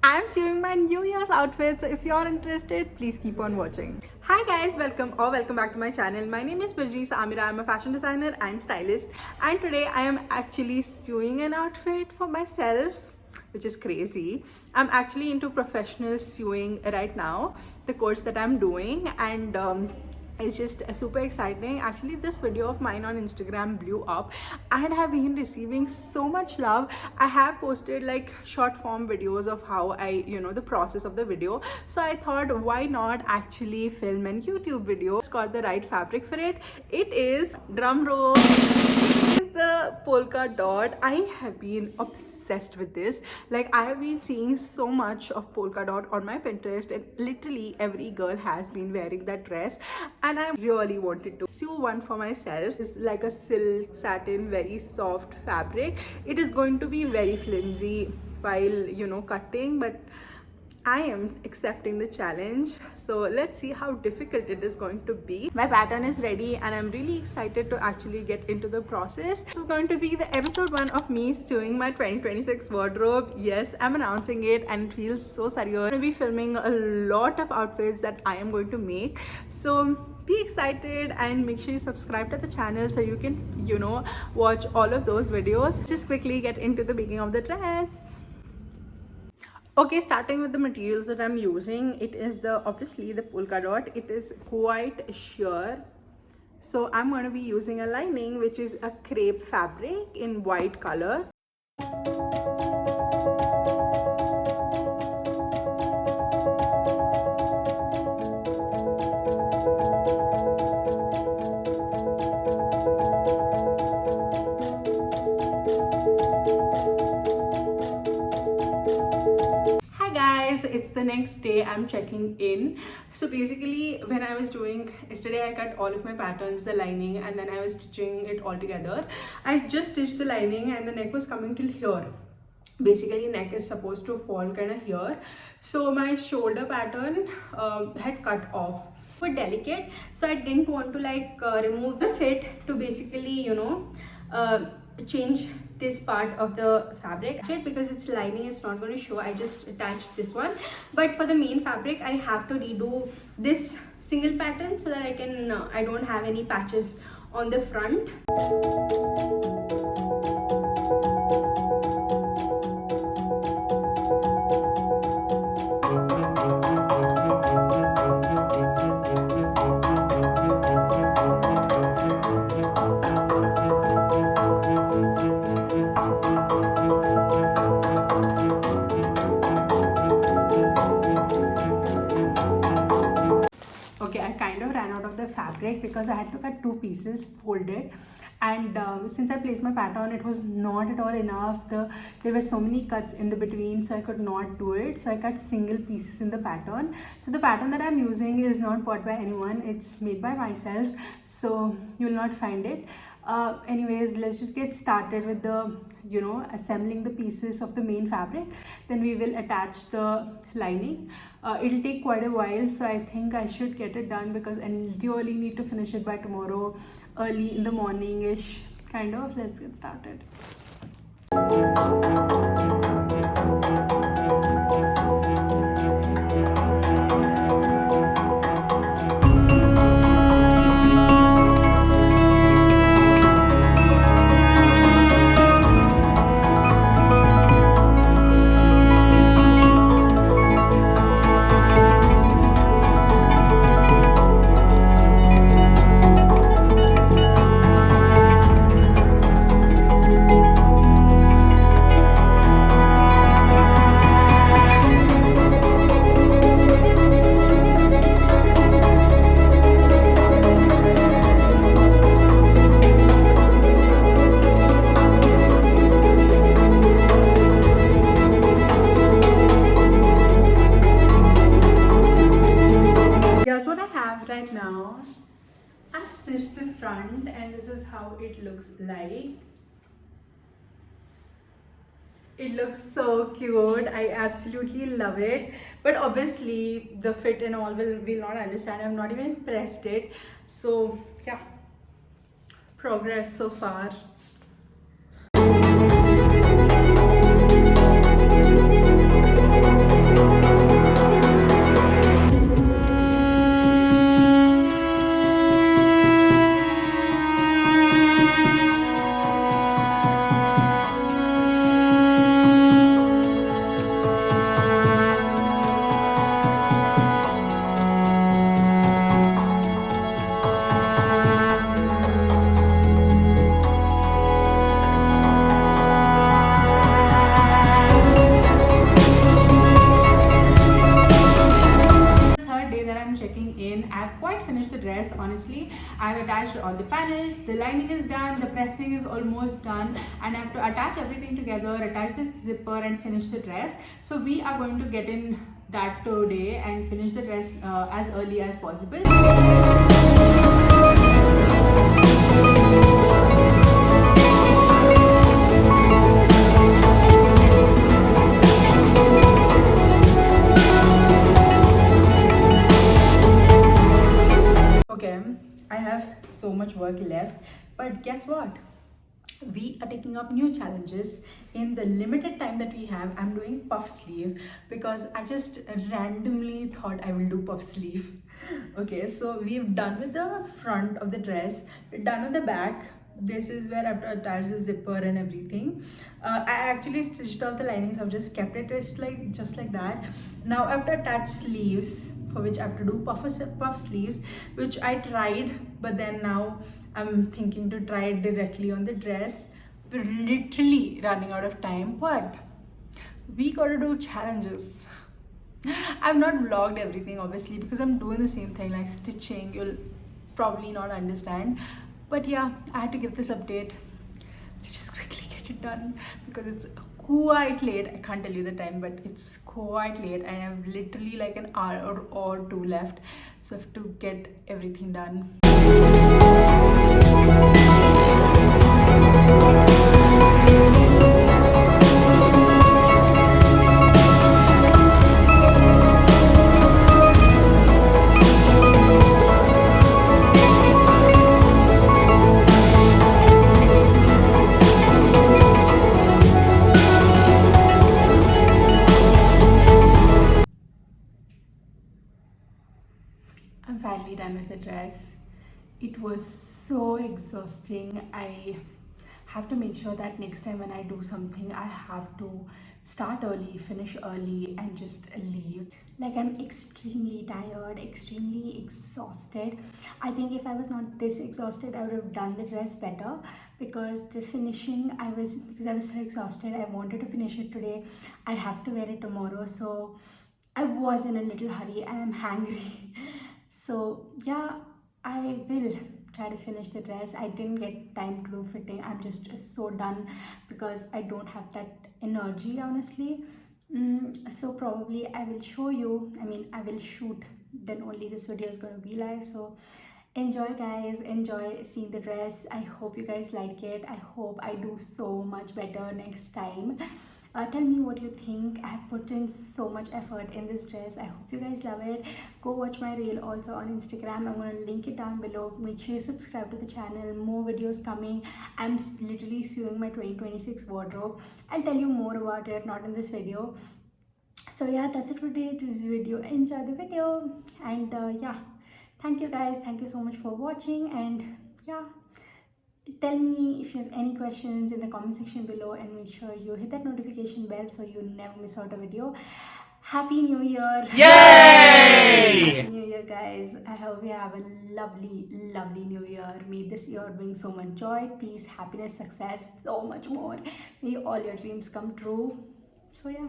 I'm showing my New Year's outfit, so if you're interested, please keep on watching. Hi guys, welcome back to my channel. My name is Birji Samira. I'm a fashion designer and stylist, and today I am actually sewing an outfit for myself, which is crazy. I'm actually into professional sewing right now, the course that I'm doing, and it's just super exciting. Actually, this video of mine on Instagram blew up and I have been receiving so much love. I have posted like short form videos of how I, the process of the video. So I thought, why not actually film an YouTube video? It's got the right fabric for it. It is, drum roll, it is the polka dot. I have been obsessed with this. Like, I have been seeing so much of polka dot on my Pinterest, and literally every girl has been wearing that dress, and I really wanted to sew one for myself. It's like a silk satin, very soft fabric. It is going to be very flimsy while cutting, but I am accepting the challenge. So let's see how difficult it is going to be. My pattern is ready and I'm really excited to actually get into the process. This is going to be the episode 1 of me sewing my 2026 wardrobe. Yes, I'm announcing it and it feels so surreal. I'm going to be filming a lot of outfits that I am going to make. So be excited and make sure you subscribe to the channel so you can, watch all of those videos. Just quickly get into the making of the dress. Okay, starting with the materials that I'm using, it is obviously the polka dot. It is quite sheer, so I'm going to be using a lining which is a crepe fabric in white color. It's the next day. I'm checking in. So basically, when I was doing yesterday, I cut all of my patterns, the lining, and then I was stitching it all together. I just stitched the lining and the neck was coming till here. Basically, neck is supposed to fall kind of here. So my shoulder pattern had cut off. For delicate, so I didn't want to remove the fit to basically change this part of the fabric because it's lining, it's not going to show. I just attached this one, but for the main fabric I have to redo this single pattern so that I don't have any patches on the front. Okay, I kind of ran out of the fabric because I had to cut 2 pieces folded, and since I placed my pattern, it was not at all enough. There were so many cuts in the between, so I could not do it. So I cut single pieces in the pattern. So the pattern that I'm using is not bought by anyone, it's made by myself, so you will not find it. Anyways, let's just get started with the assembling the pieces of the main fabric. Then we will attach the lining. It'll take quite a while, so I think I should get it done because I really need to finish it by tomorrow early in the morning-ish kind of. Let's get started. Right now, I've stitched the front and this is how it looks like. It looks so cute. I absolutely love it, but obviously the fit and all will not understand. I've not even pressed it, so yeah, progress so far. I've quite finished the dress. Honestly, I've attached all the panels, the lining is done, the pressing is almost done, and I have to attach everything together, attach this zipper and finish the dress. So we are going to get in that today and finish the dress as early as possible. Okay, I have so much work left, but guess what? We are taking up new challenges in the limited time that we have. I'm doing puff sleeve because I just randomly thought I will do puff sleeve. Okay, so we've done with the front of the dress, we're done with the back. This is where I have to attach the zipper and everything. I actually stitched out the linings. I've just kept it just like that. Now I have to attach sleeves, for which I have to do puff sleeves, which I tried, but then now I'm thinking to try it directly on the dress. We're literally running out of time, but we gotta do challenges. I've not vlogged everything obviously because I'm doing the same thing like stitching. You'll probably not understand, but yeah, I had to give this update. Let's just quickly get it done because it's quite late. I can't tell you the time, but it's quite late and I have literally like an hour or two left, so I have to get everything done. I'm finally done with the dress. It was so exhausting. I have to make sure that next time when I do something, I have to start early, finish early, and just leave. Like, I'm extremely tired, extremely exhausted. I think if I was not this exhausted, I would have done the dress better because the finishing, because I was so exhausted, I wanted to finish it today. I have to wear it tomorrow, so I was in a little hurry and I'm hangry. So yeah, I will try to finish the dress. I didn't get time to do fitting. I'm just so done because I don't have that energy, honestly. So probably I will show you, I will shoot, then only this video is going to be live. So enjoy guys, enjoy seeing the dress. I hope you guys like it. I hope I do so much better next time. Tell me what you think. I have put in so much effort in this dress. I hope you guys love it. Go watch my reel also on Instagram. I'm going to link it down below. Make sure you subscribe to the channel. More videos coming. I'm literally sewing my 2026 wardrobe. I'll tell you more about it, not in this video. So yeah, that's it for today's video. Enjoy the video, and yeah, thank you guys. Thank you so much for watching, and yeah, tell me if you have any questions in the comment section below, and make sure you hit that notification bell so you never miss out a video. Happy New Year! Yay! Happy New Year, guys. I hope you have a lovely, lovely New Year. May this year bring so much joy, peace, happiness, success, so much more. May all your dreams come true. So yeah.